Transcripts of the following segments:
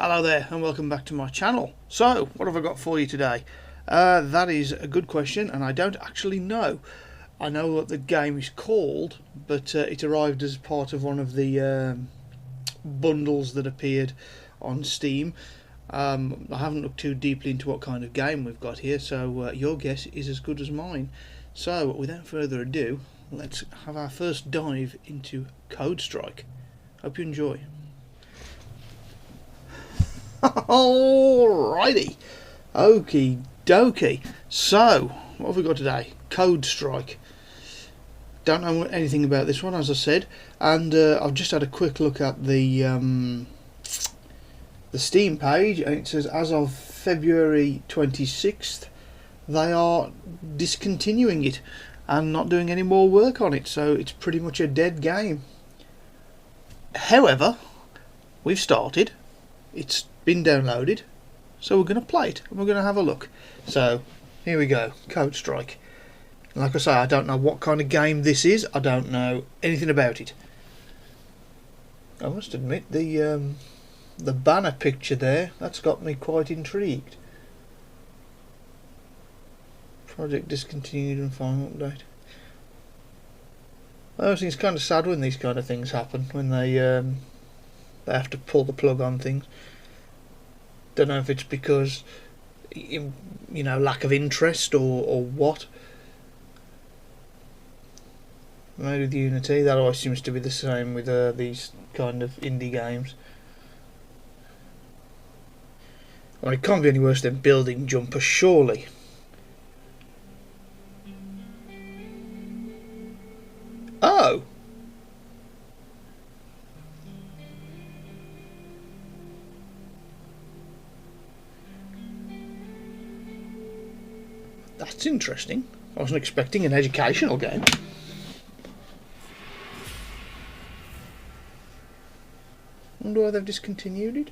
Hello there and welcome back to my channel. So, what have I got for you today? That is a good question and I don't actually know. I know what the game is called, but it arrived as part of one of the bundles that appeared on Steam. I haven't looked too deeply into what kind of game we've got here, so your guess is as good as mine. So, without further ado, let's have our first dive into Codestrike. Hope you enjoy. Alrighty, okie dokie. So, what have we got today? Codestrike. Don't know anything about this one, as I said, and I've just had a quick look at the Steam page, and it says as of February 26th, they are discontinuing it and not doing any more work on it. So it's pretty much a dead game. However, we've started. It's been downloaded, so we're going to play it and we're going to have a look. So here we go, Codestrike. Like I say, I don't know what kind of game this is. I don't know anything about it. I must admit, the banner picture there, that's got me quite intrigued. Project discontinued and final update. I think it's kind of sad when these kind of things happen, when they have to pull the plug on things. Don't know if it's because, you know, lack of interest or what. Maybe with Unity, that always seems to be the same with these kind of indie games. Well, it can't be any worse than Building Jumper, surely. Oh! That's interesting. I wasn't expecting an educational game. Wonder why they've discontinued it.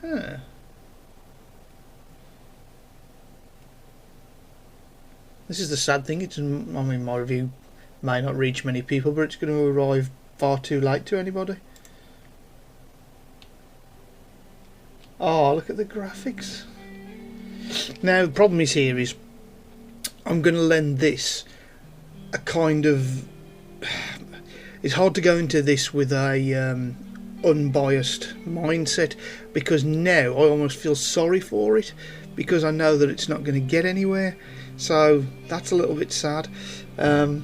Huh. This is the sad thing. I mean, my review may not reach many people, but it's going to arrive far too late to anybody. Oh, look at the graphics. Now, the problem is here is I'm going to lend this a kind of... It's hard to go into this with a unbiased mindset, because now I almost feel sorry for it, because I know that it's not going to get anywhere. So that's a little bit sad. So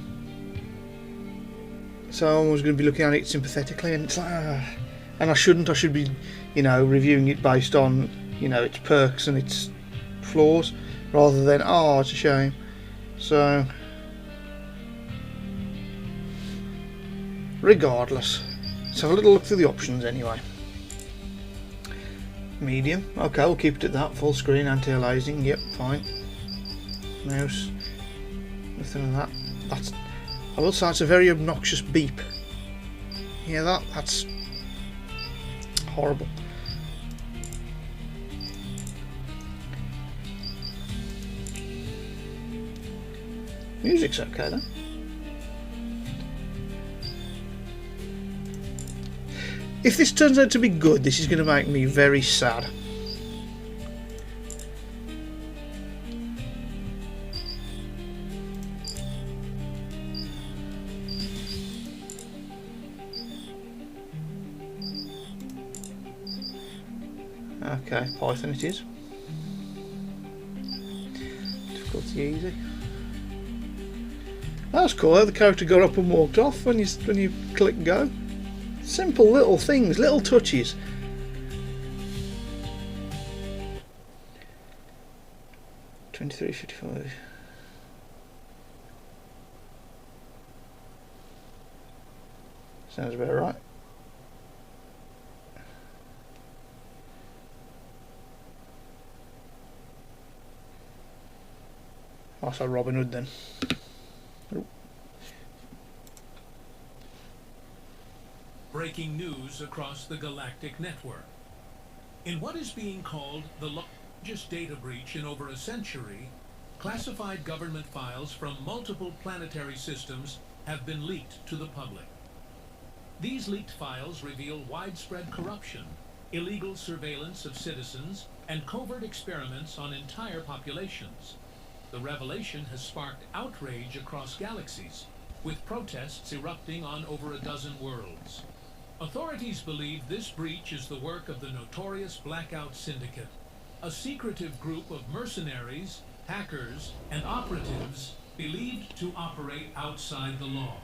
I'm always going to be looking at it sympathetically, and it's like, and I shouldn't. I should be, you know, reviewing it based on, you know, its perks and its flaws, rather than, oh, it's a shame. So, regardless, let's have a little look through the options anyway. Medium, okay, we'll keep it at that. Full screen, anti-aliasing, yep, fine. Mouse, nothing like that. That's, I will say, it's a very obnoxious beep. Yeah, that's horrible. Music's okay then. If this turns out to be good, this is going to make me very sad. Okay, Python it is. Difficulty easy. That's cool. How the character got up and walked off when you click go. Simple little things, little touches. $23.55. Sounds about right. I saw Robin Hood then. Breaking news across the galactic network. In what is being called the largest data breach in over a century, classified government files from multiple planetary systems have been leaked to the public. These leaked files reveal widespread corruption, illegal surveillance of citizens, and covert experiments on entire populations. The revelation has sparked outrage across galaxies, with protests erupting on over a dozen worlds. Authorities believe this breach is the work of the notorious Blackout Syndicate, a secretive group of mercenaries, hackers, and operatives believed to operate outside the law.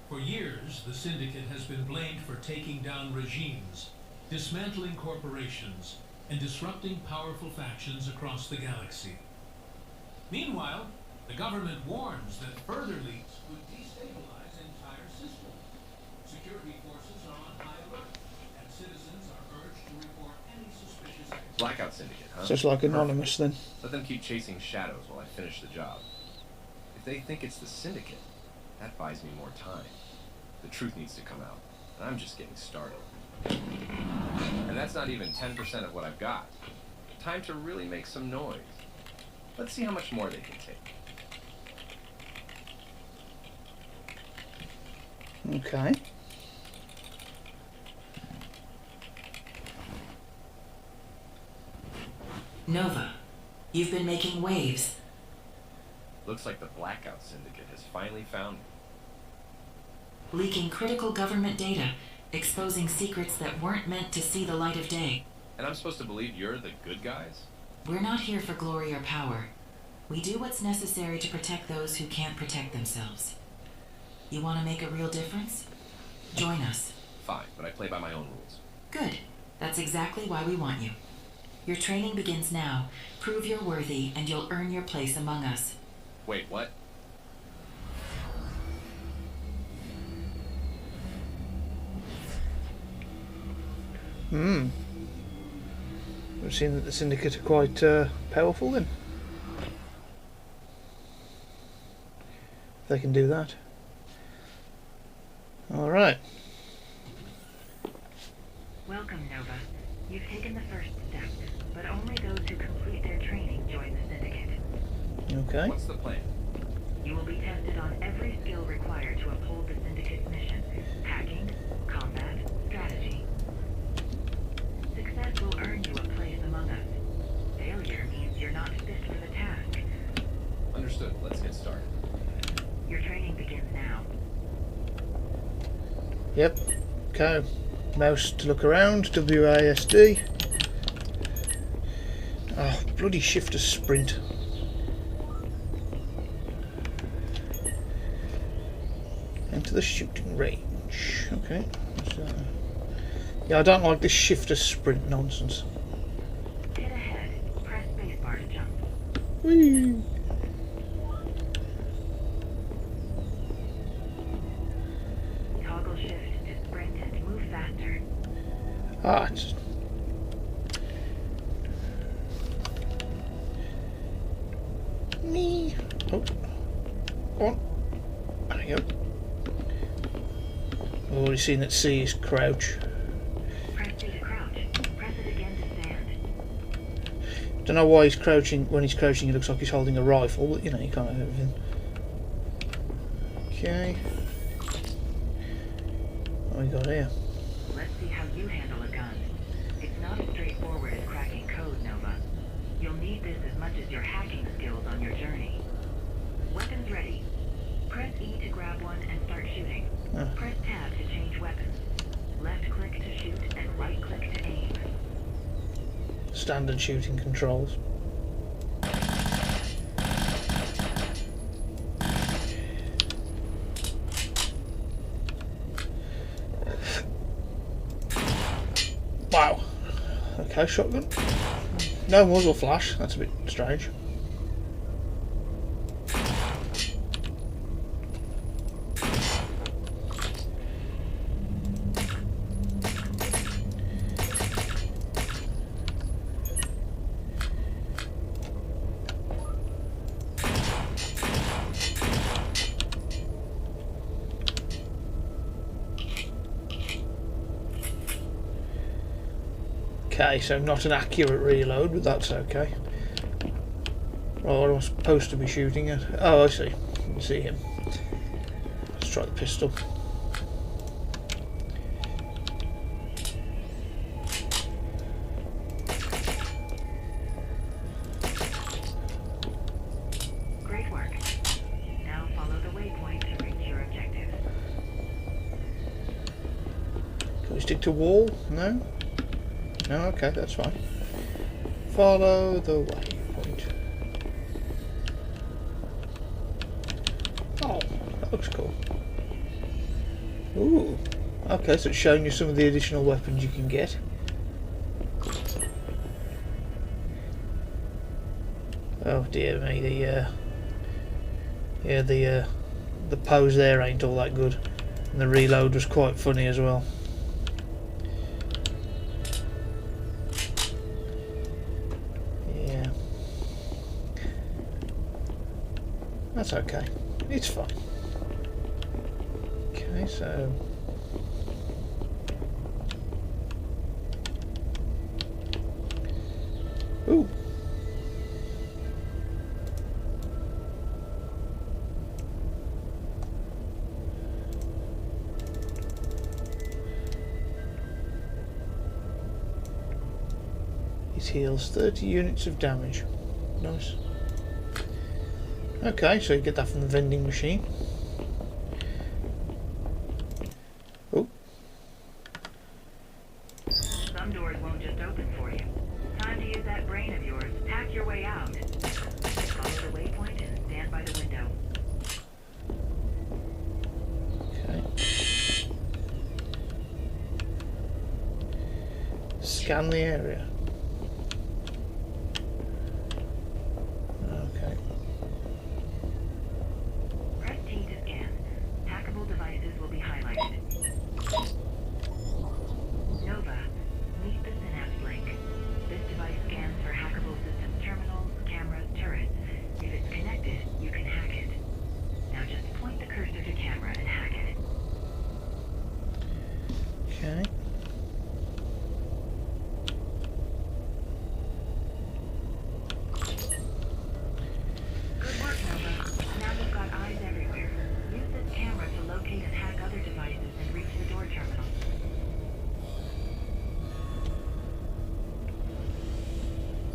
For years, the Syndicate has been blamed for taking down regimes, dismantling corporations, and disrupting powerful factions across the galaxy. Meanwhile, the government warns that further leaks could destabilize entire systems. Security forces are on high alert, and citizens are urged to report any suspicious activity. Blackout Syndicate, huh? So it's like Anonymous then. Let them keep chasing shadows while I finish the job. If they think it's the Syndicate, that buys me more time. The truth needs to come out, and I'm just getting started. And that's not even 10% of what I've got. Time to really make some noise. Let's see how much more they can take. Okay. Nova, you've been making waves. Looks like the Blackout Syndicate has finally found me. Leaking critical government data, exposing secrets that weren't meant to see the light of day. And I'm supposed to believe you're the good guys? We're not here for glory or power. We do what's necessary to protect those who can't protect themselves. You want to make a real difference? Join us. Fine, but I play by my own rules. Good. That's exactly why we want you. Your training begins now. Prove you're worthy, and you'll earn your place among us. Wait, what? We've seen that the Syndicate are quite powerful then. They can do that. Alright. Welcome, Nova. You've taken the first step, but only those who complete their training join the Syndicate. Okay. What's the plan? You will be tested on every skill required to uphold the Syndicate's mission: hacking, combat, strategy. Success will earn you a place among us. Failure means you're not fit for the task. Understood. Let's get started. Your training begins now. Yep. Okay. Mouse to look around. WASD. Oh, bloody shift to sprint. Enter the shooting range. Okay. Yeah, I don't like this shift to sprint nonsense. Hit ahead. Press spacebar to jump. Whee! Toggle shift to sprint and move faster. Ah, it's... Me. Oh. Go on. There we go. I've already seen that C is crouch. Press C to crouch. Press it again to stand. Don't know why he's crouching. When he's crouching, he looks like he's holding a rifle, but you know, you can't have everything. Okay. What we got here? Let's see how you handle a gun. It's not as straightforward as cracking code, Nova. You'll need this as much as your hacking skills on your journey. Weapons ready. Press E to grab one and start shooting. Press tab to change weapons. Left click to shoot and right click to aim. Standard shooting controls. Wow. Okay, shotgun. No muzzle flash. That's a bit strange. Okay, so not an accurate reload, but that's okay. Right, what am I supposed to be shooting at? Oh, I see. I can see him. Let's try the pistol. Great work. Now follow the waypoint to reach your objective. Can we stick to wall? No? No, okay, that's fine. Follow the waypoint. Oh, that looks cool. Ooh. Okay, so it's showing you some of the additional weapons you can get. Oh dear me, the pose there ain't all that good. And the reload was quite funny as well. Yeah. That's okay. It's fine. Okay, so... Ooh. It heals 30 units of damage. Nice. Okay, so you get that from the vending machine. Oh. Some doors won't just open for you. Time to use that brain of yours. Hack your way out. Follow the waypoint and stand by the window. Okay. Scan the area. Okay. Press T to scan. Hackable devices will be highlighted. Nova, meet the Synapse link. This device scans for hackable system terminals, cameras, turrets. If it's connected, you can hack it. Now just point the cursor to camera and hack it. Okay. Good work, Nova. Now you've got eyes everywhere. Use this camera to locate and hack other devices and reach the door terminal.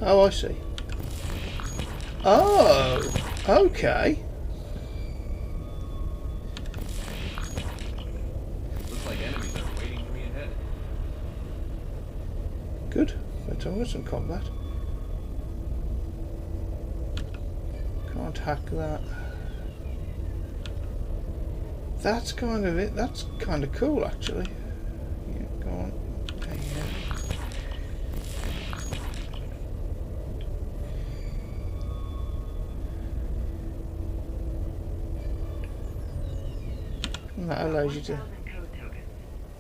Oh, I see. Oh, okay. Looks like enemies are waiting for me ahead. Good. Let's have some combat. Can't hack that. That's kind of it. That's kind of cool, actually. Yeah, go on. There you go. And that allows you to... 1,000 code tokens.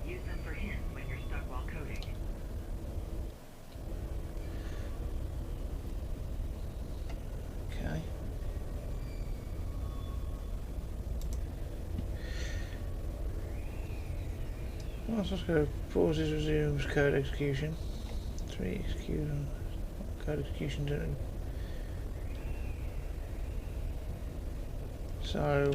Use them for hints when you're stuck while coding. Okay. Well, let's just go. Pauses, resumes, code execution. 3 execution. Code execution done. So.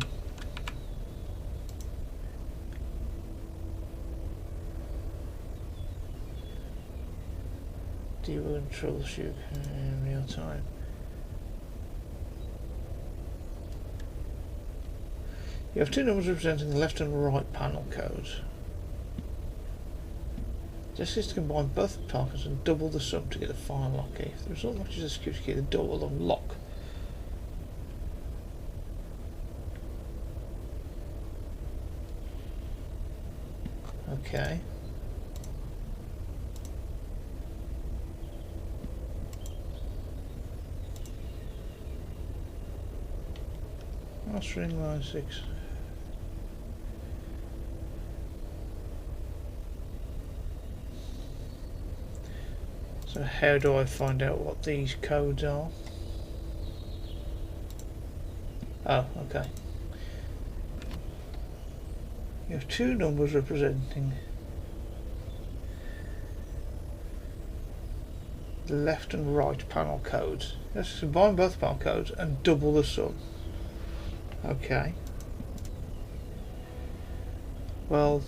Debug and troubleshoot in real time. You have two numbers representing the left and right panel codes. This is to combine both targets and double the sum to get the final lock key. If the result matches the security key, the door will unlock. Okay. Last ring line 6. So how do I find out what these codes are? Oh, okay. You have two numbers representing Left and right panel codes. Let's combine both panel codes and double the sum. Okay. Well,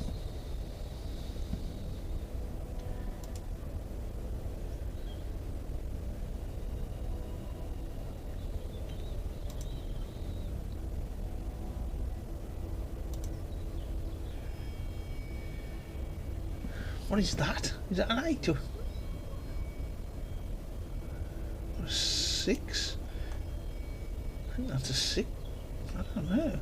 what is that? Is that an 8 or a 6? I think that's a 6. I don't know.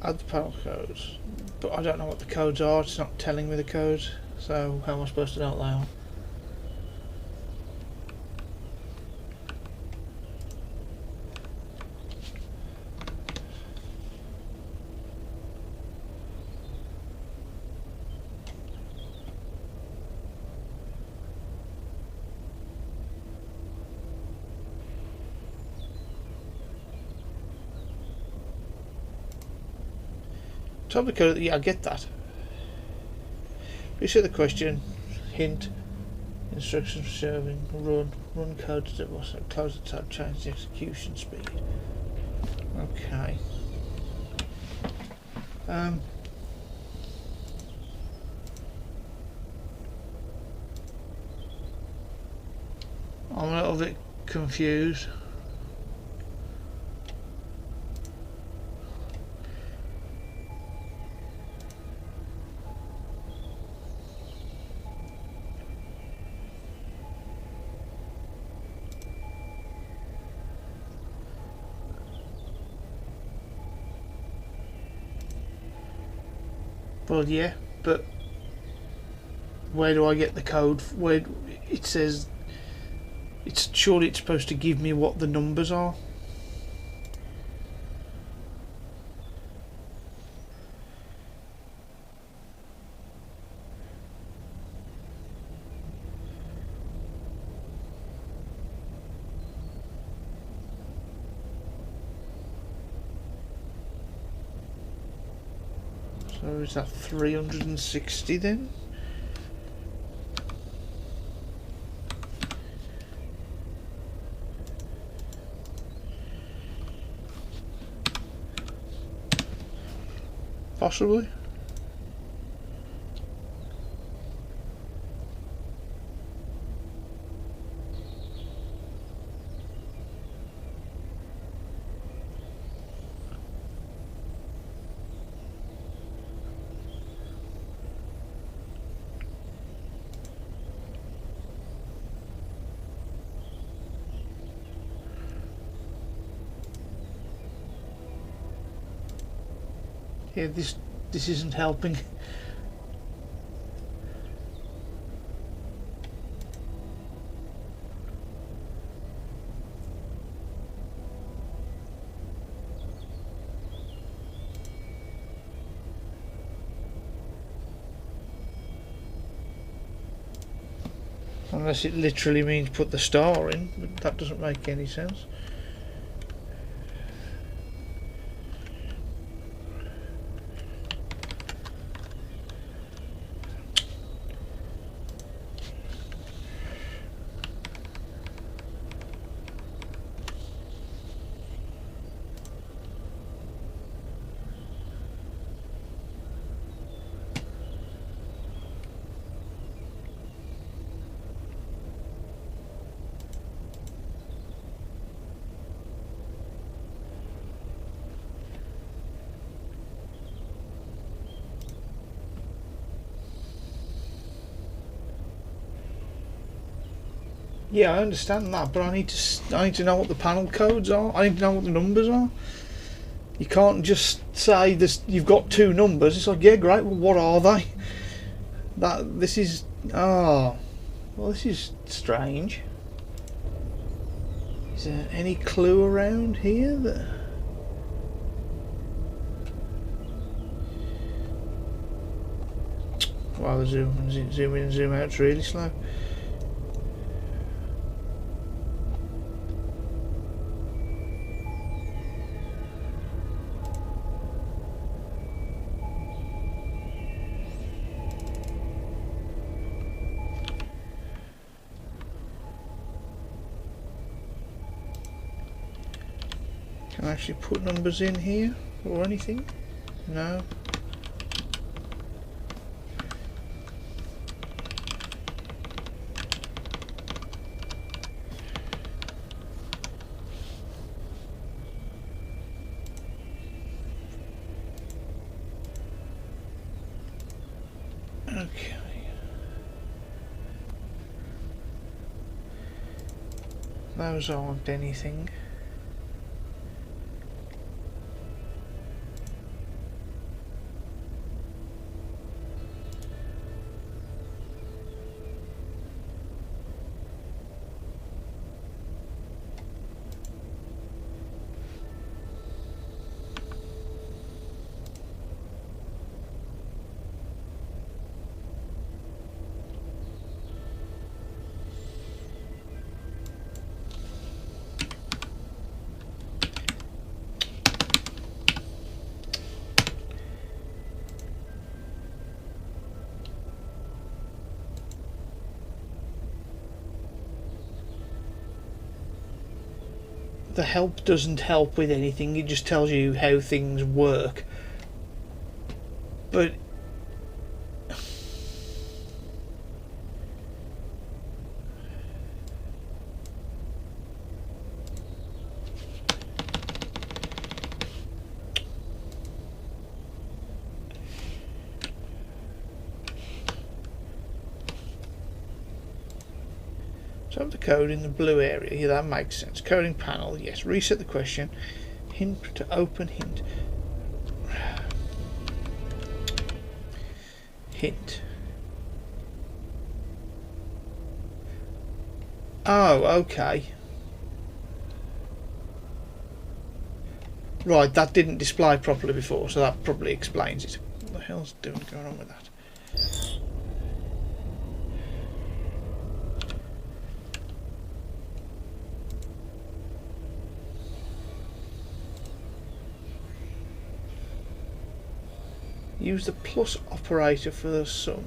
Add the panel codes, but I don't know what the codes are. It's not telling me the codes, so how am I supposed to know what they are? Top of the code, yeah, I get that. Reset the question, hint, instructions for serving, run code to close the tab, change the execution speed. Okay. I'm a little bit confused. Well, yeah, but where do I get the code? Where it says it's surely it's supposed to give me what the numbers are. So is that 360 then? Possibly. Yeah, this isn't helping. Unless it literally means put the star in, but that doesn't make any sense. Yeah, I understand that, but I need to know what the panel codes are. I need to know what the numbers are. You can't just say this. You've got two numbers. It's like, yeah, great. Well, what are they? This is well, this is strange. Is there any clue around here that? Wow, the zoom in and zoom out's really slow. actually put numbers in here or anything? No. Okay. Those aren't anything. The help doesn't help with anything, it just tells you how things work. But so the code in the blue area, yeah, that makes sense. Coding panel, yes. Reset the question. Hint to open hint. Hint. Oh, okay. Right, that didn't display properly before, so that probably explains it. What the hell's going on with that? Use the plus operator for the sum.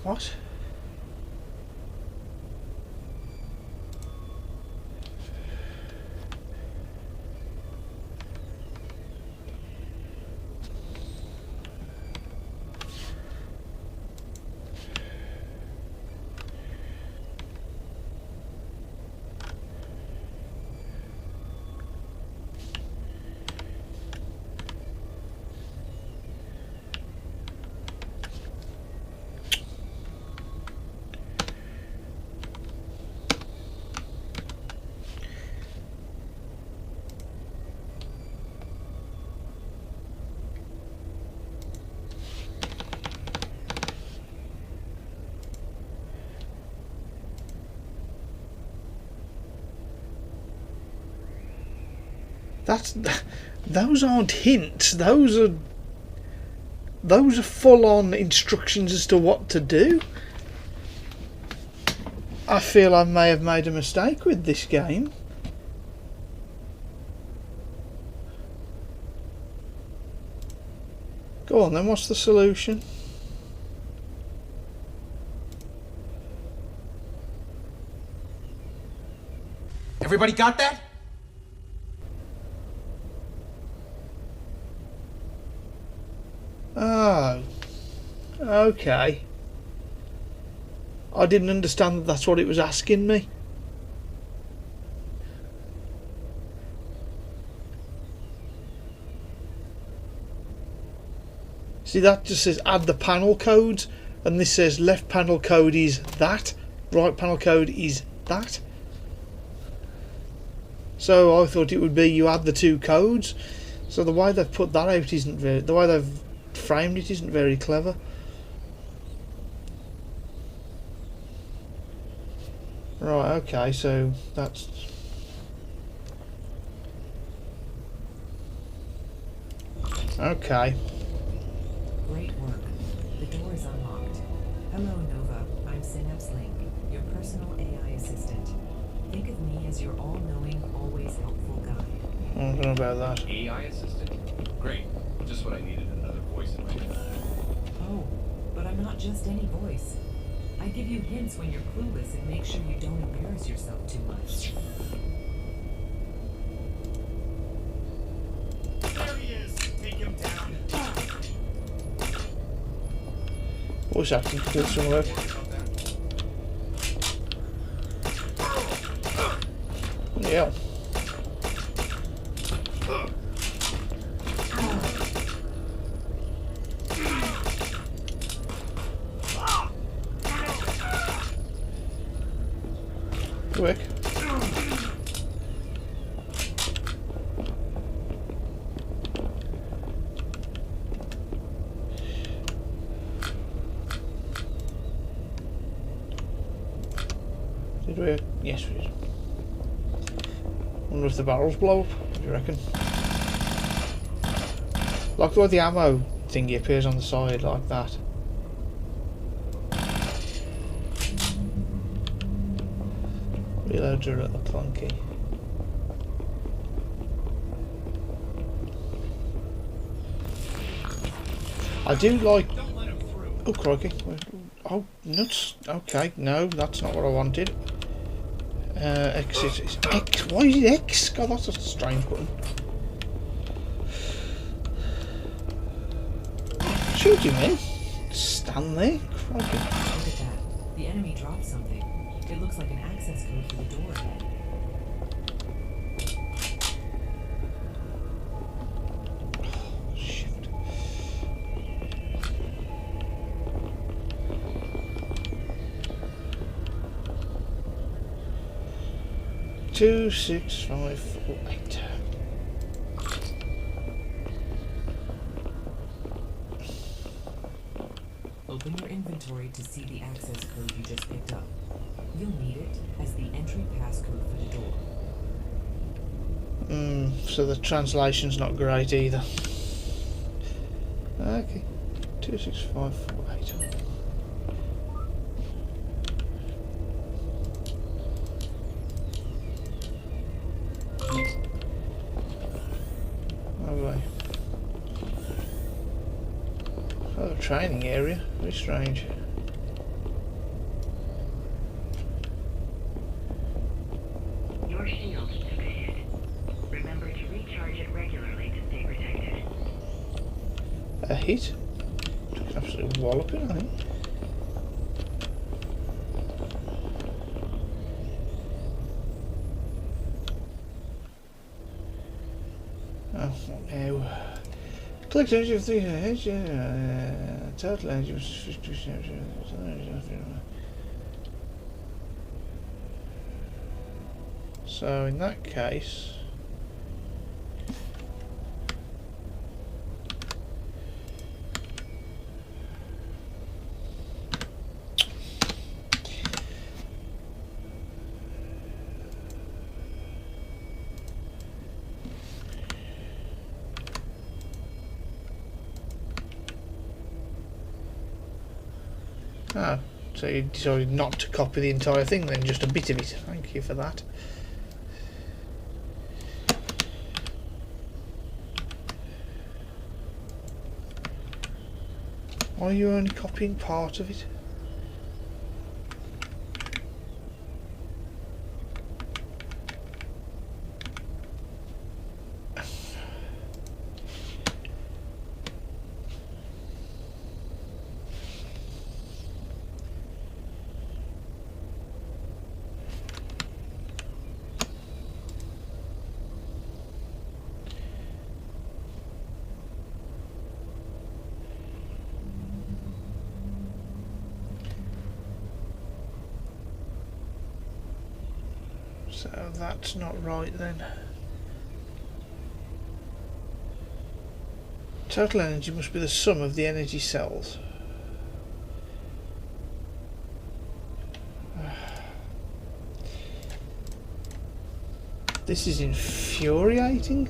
What? Those aren't hints. Those are full-on instructions as to what to do. I feel I may have made a mistake with this game. Go on then, what's the solution? Everybody got that? Oh, okay. I didn't understand that that's what it was asking me. See, that just says add the panel codes, and this says left panel code is that, right panel code is that. So I thought it would be you add the two codes. So the way they've put that out isn't very, the way they've framed it isn't very clever. Right, okay, so that's... Okay. Great work. The door is unlocked. Hello, Nova. I'm Synapse Link, your personal AI assistant. Think of me as your all-knowing, always helpful guide. I don't know about that. AI assistant? Great. Just what I needed, another voice in my head. But I'm not just any voice. I give you hints when you're clueless and make sure you don't embarrass yourself too much. There he is. Take him down. Voice acting could do some work. Yeah. Quick. Did we? Yes, we did. Wonder if the barrels blow up. What do you reckon? Like the way the ammo thingy appears on the side, like that. Reloads are a little clunky. I do like. Oh crikey! Oh nuts! Okay, no, that's not what I wanted. Exit. It's X. Why is it X? God, that's a strange button. Shoot him in. Stand there. Crikey. Look at that. The enemy dropped something. It looks like an access code for the door ahead. Shit. Two, 6, 5, 4, 8. Open your inventory to see the access code you just picked up. You'll need it as the entry passcode for the door. So the translation's not great either. Okay. 2, 6, 5, 4, 8. Lovely. Oh, training area. Very strange. Your shield took a hit. Remember to recharge it regularly to stay protected. A hit? Took an absolute walloping, I think. Oh, what now? Collect energy of 3 heads, total energy was 50%. So in that case, oh, so you decided not to copy the entire thing then, just a bit of it. Thank you for that. Why are you only copying part of it? So that's not right then. Total energy must be the sum of the energy cells. This is infuriating.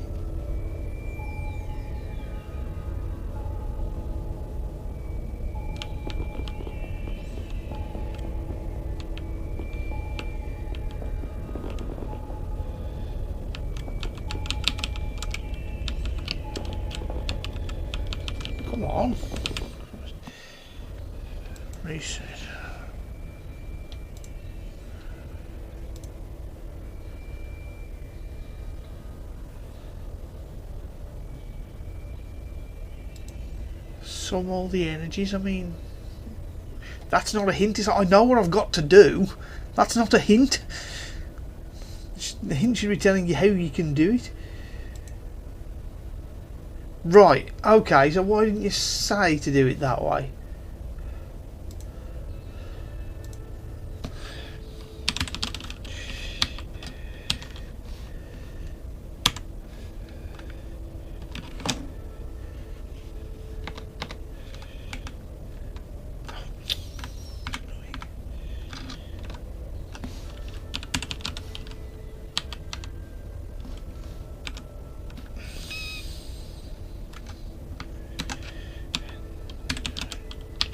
Come on. Reset. Sum all the energies. I mean, that's not a hint. I know what I've got to do. That's not a hint. The hint should be telling you how you can do it. Right, okay, so why didn't you say to do it that way?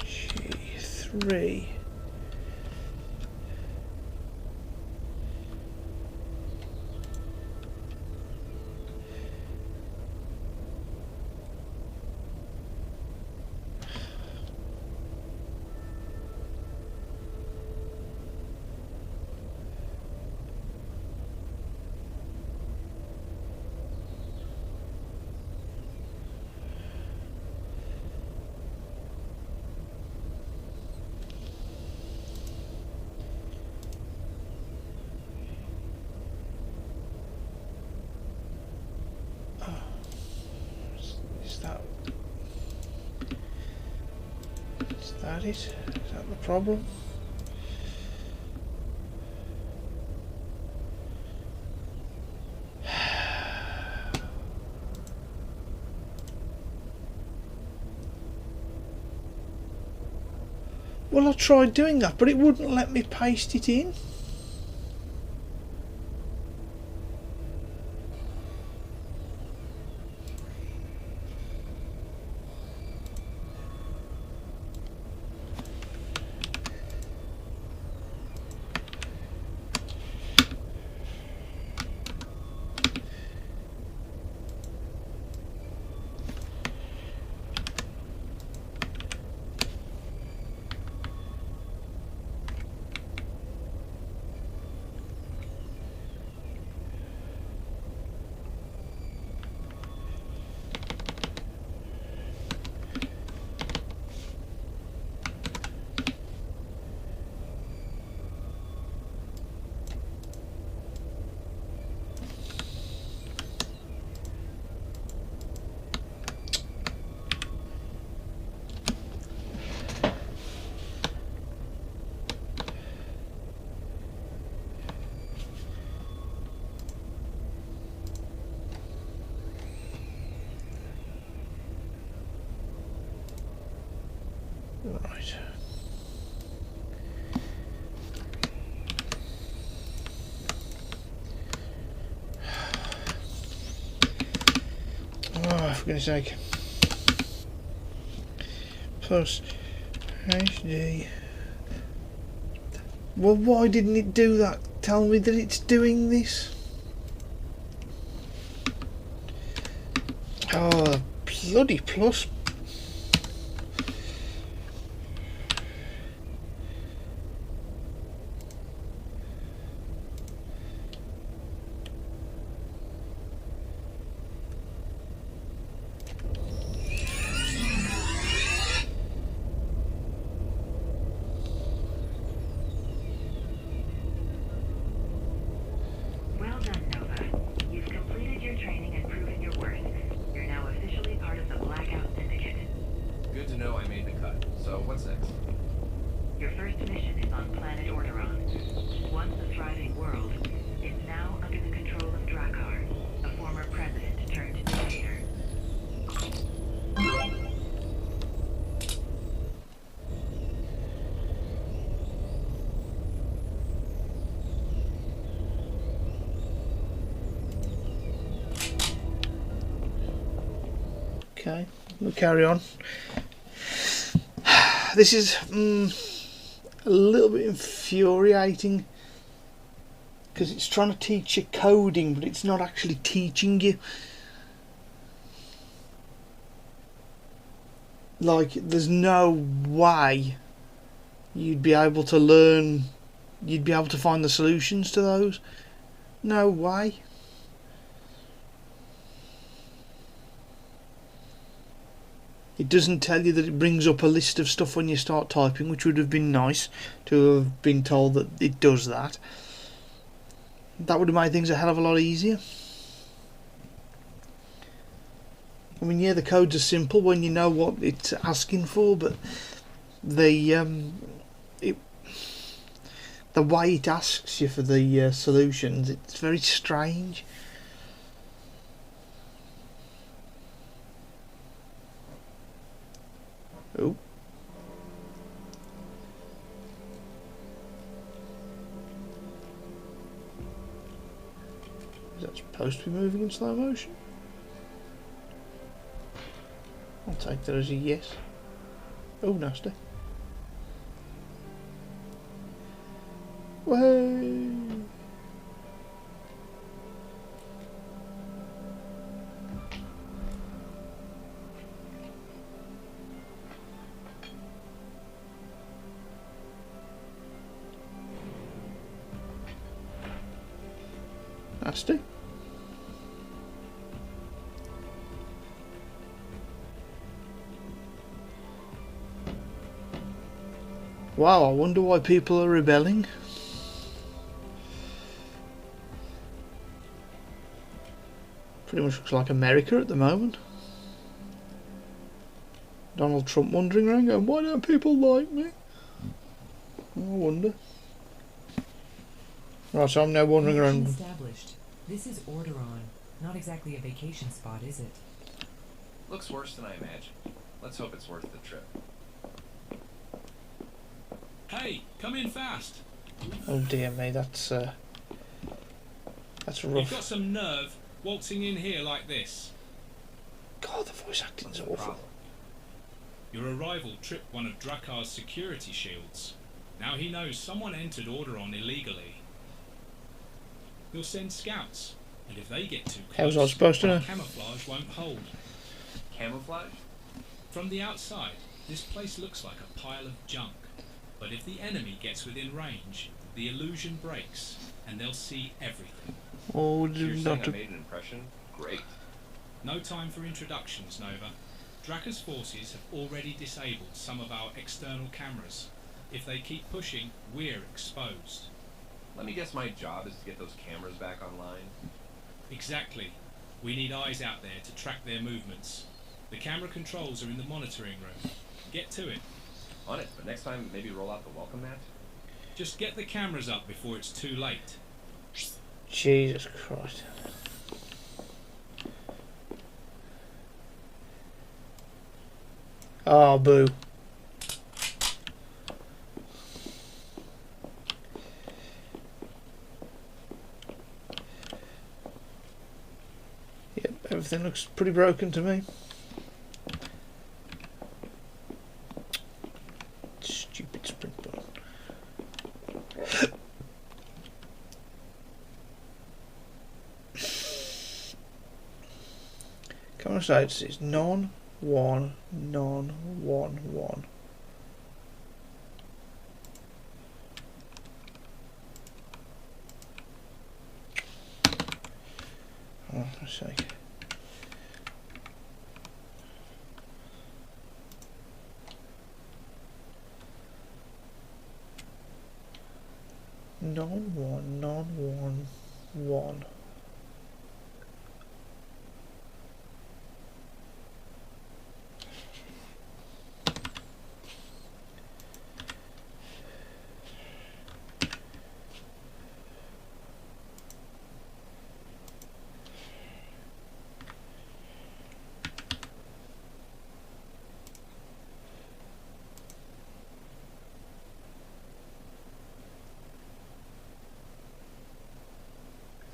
G3. Is that it? Is that the problem? Well, I tried doing that, but it wouldn't let me paste it in. Right. Oh, for goodness sake. Plus HD. Well, why didn't it do that? Tell me that it's doing this. Oh, bloody plus. Well done, Nova. You've completed your training and proven your worth. You're now officially part of the Blackout Syndicate. Good to know I made the cut. So what's next? Your first mission is on planet Orderon. Once a thriving world, it's now under the control of Drakkar, a former president turned dictator. Okay, we'll carry on. This is a little bit infuriating because it's trying to teach you coding, but it's not actually teaching you. Like, there's no way you'd be able to learn, you'd be able to find the solutions to those. No way. It doesn't tell you that it brings up a list of stuff when you start typing, which would have been nice to have been told that it does that. That would have made things a hell of a lot easier. I mean, yeah, the codes are simple when you know what it's asking for, but the way it asks you for the solutions, it's very strange. Oh. Is that supposed to be moving in slow motion? I'll take that as a yes. Oh, nasty. Way. Nasty. Wow, I wonder why people are rebelling. Pretty much looks like America at the moment. Donald Trump wandering around going, why don't people like me? I wonder. Right, so I'm now wandering Connection around. established. This is Orderon. Not exactly a vacation spot, is it? Looks worse than I imagined. Let's hope it's worth the trip. Hey, come in fast. Oh dear me, that's You've rough. got some nerve waltzing in here like this. God, the voice acting's What's the awful. problem? Your arrival tripped one of Drakar's security shields. Now he knows someone entered Orderon illegally. He'll send scouts, and if they get too close, How's I supposed to know? camouflage won't hold. Camouflage? From the outside, this place looks like a pile of junk. But if the enemy gets within range, the illusion breaks, and they'll see everything. Oh, So you're saying not I to. made an impression? Great. No time for introductions, Nova. Drakar's forces have already disabled some of our external cameras. If they keep pushing, we're exposed. Let me guess, my job is to get those cameras back online? Exactly. We need eyes out there to track their movements. The camera controls are in the monitoring room. Get to it. On it, but next time maybe roll out the welcome mat? Just get the cameras up before it's too late. Jesus Christ. Oh, boo. Yep, everything looks pretty broken to me. Stupid sprint button. Camera status is non 1 non 1 1. Oh, let's see. Non 1 non 1 1.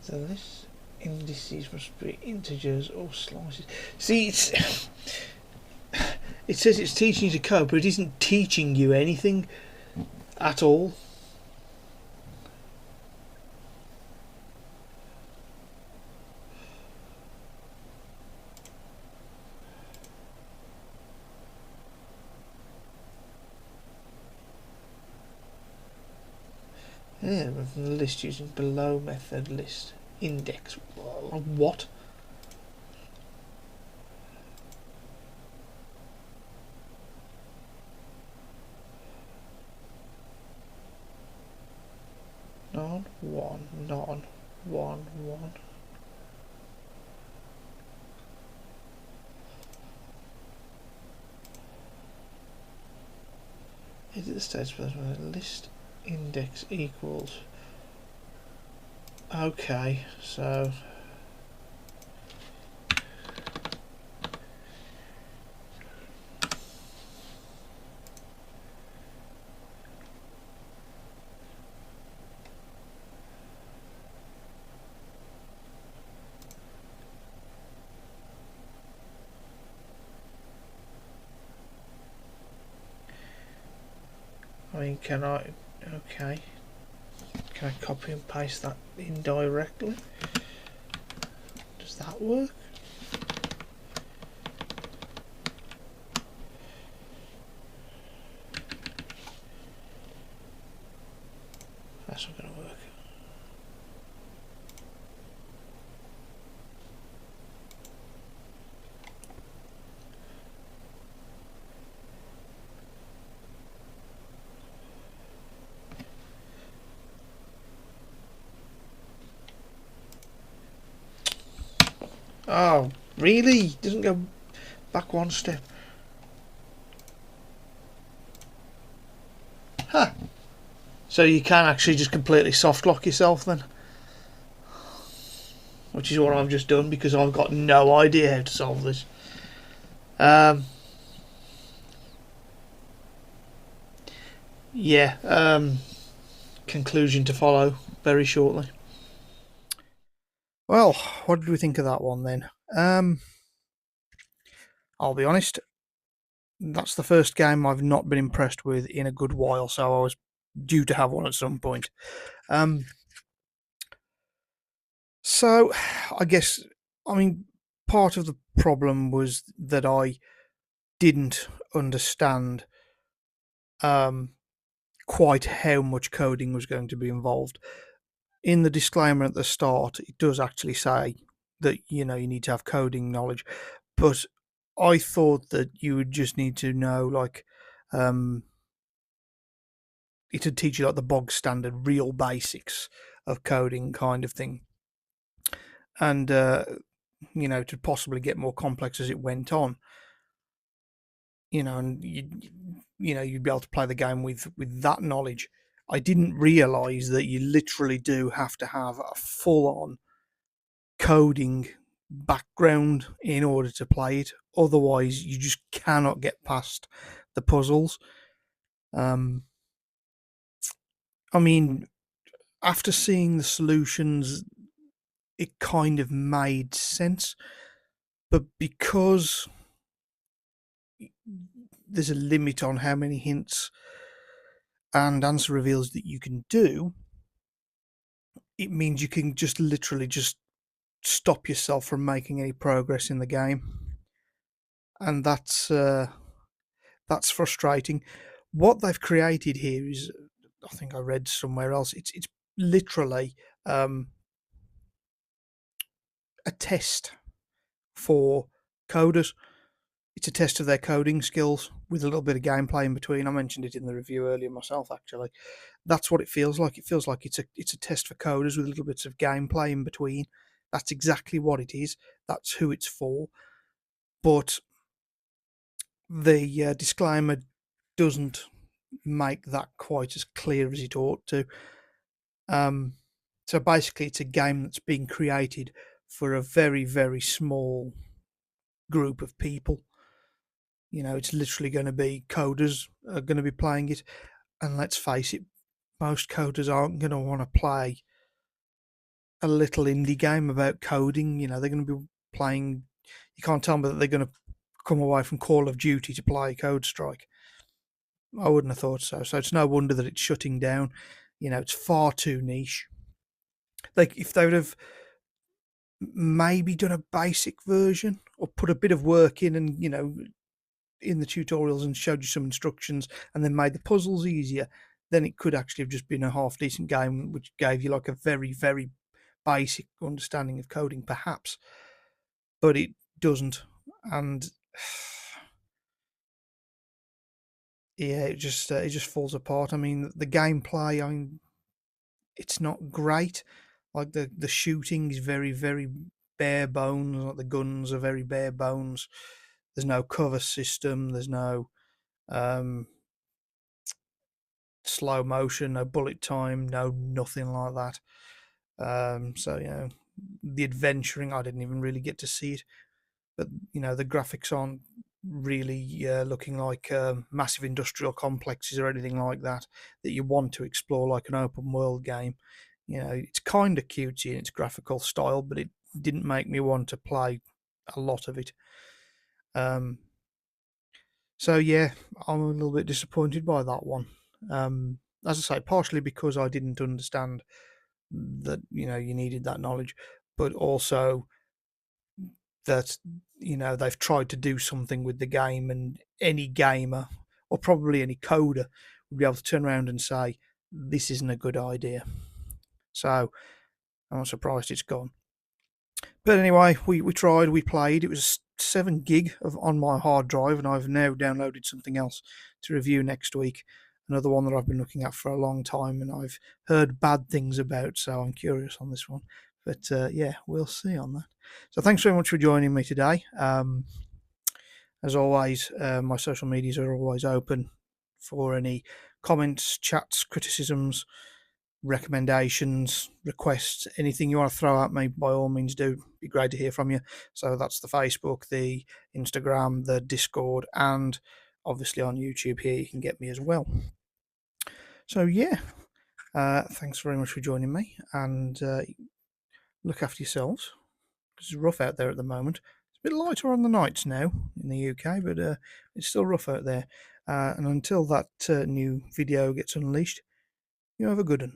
So this indices must be integers or slices. See, it's it says it's teaching you to code, but it isn't teaching you anything at all. Yeah, from the list using below method list index. What? Non one non one one. Edit the status where list index equals. Okay, so I mean, can I? Okay, can I copy and paste that in directly? Does that work? That's not going to work. Oh, really? Doesn't go back one step. Huh. So you can actually just completely soft lock yourself then? Which is what I've just done because I've got no idea how to solve this. Yeah, conclusion to follow very shortly. Well, what did we think of that one then? I'll be honest, that's the first game I've not been impressed with in a good while, so I was due to have one at some point. So, I guess, I mean, part of the problem was that I didn't understand quite how much coding was going to be involved. In the disclaimer at the start, it does actually say that you need to have coding knowledge, but I thought that you would just need to know it would teach you like the bog standard real basics of coding kind of thing, and to possibly get more complex as it went on. And you'd be able to play the game with that knowledge. I didn't realize that you literally do have to have a full on coding background in order to play it. Otherwise, you just cannot get past the puzzles. I mean, after seeing the solutions, it kind of made sense. But because there's a limit on how many hints and answer reveals that you can do, it means you can just literally just stop yourself from making any progress in the game, and that's frustrating. What they've created here is, I think I read somewhere else, it's literally a test for coders. It's a test of their coding skills with a little bit of gameplay in between. I mentioned it in the review earlier myself, actually. That's what it feels like. It feels like it's a test for coders with little bits of gameplay in between. That's exactly what it is. That's who it's for. But the disclaimer doesn't make that quite as clear as it ought to. So basically, it's a game that's being created for a very, very small group of people. It's literally going to be coders are going to be playing it. And let's face it, most coders aren't going to want to play a little indie game about coding. They're going to be playing. You can't tell me that they're going to come away from Call of Duty to play Codestrike. I wouldn't have thought so. So it's no wonder that it's shutting down. It's far too niche. Like, if they would have maybe done a basic version or put a bit of work in and, in the tutorials and showed you some instructions and then made the puzzles easier, then it could actually have just been a half decent game, which gave you like a very, very basic understanding of coding, perhaps. But it doesn't, and yeah, it just falls apart. I mean, the gameplay, I mean, it's not great. Like the shooting is very, very bare bones. Like the guns are very bare bones. There's no cover system. There's no um, slow motion, no bullet time, no nothing like that. So the adventuring, I didn't even really get to see it. But the graphics aren't really looking like massive industrial complexes or anything like that you want to explore like an open world game. It's kind of cutesy in its graphical style, but it didn't make me want to play a lot of it. So yeah, I'm a little bit disappointed by that one. As I say, partially because I didn't understand that you needed that knowledge, but also that they've tried to do something with the game, and any gamer or probably any coder would be able to turn around and say this isn't a good idea. So I'm not surprised it's gone. But anyway, we tried, we played. It was 7 gig on my hard drive, and I've now downloaded something else to review next week. Another one that I've been looking at for a long time, and I've heard bad things about, so I'm curious on this one. But yeah, we'll see on that. So thanks very much for joining me today. As always, my social medias are always open for any comments, chats, criticisms, recommendations, requests, anything you want to throw at me, by all means do. It'd be great to hear from you. So that's the Facebook, the Instagram, the Discord, and obviously on YouTube here you can get me as well. So yeah, thanks very much for joining me, and look after yourselves, because it's rough out there at the moment. It's a bit lighter on the nights now in the UK, but it's still rough out there. And until that new video gets unleashed, you have a good one.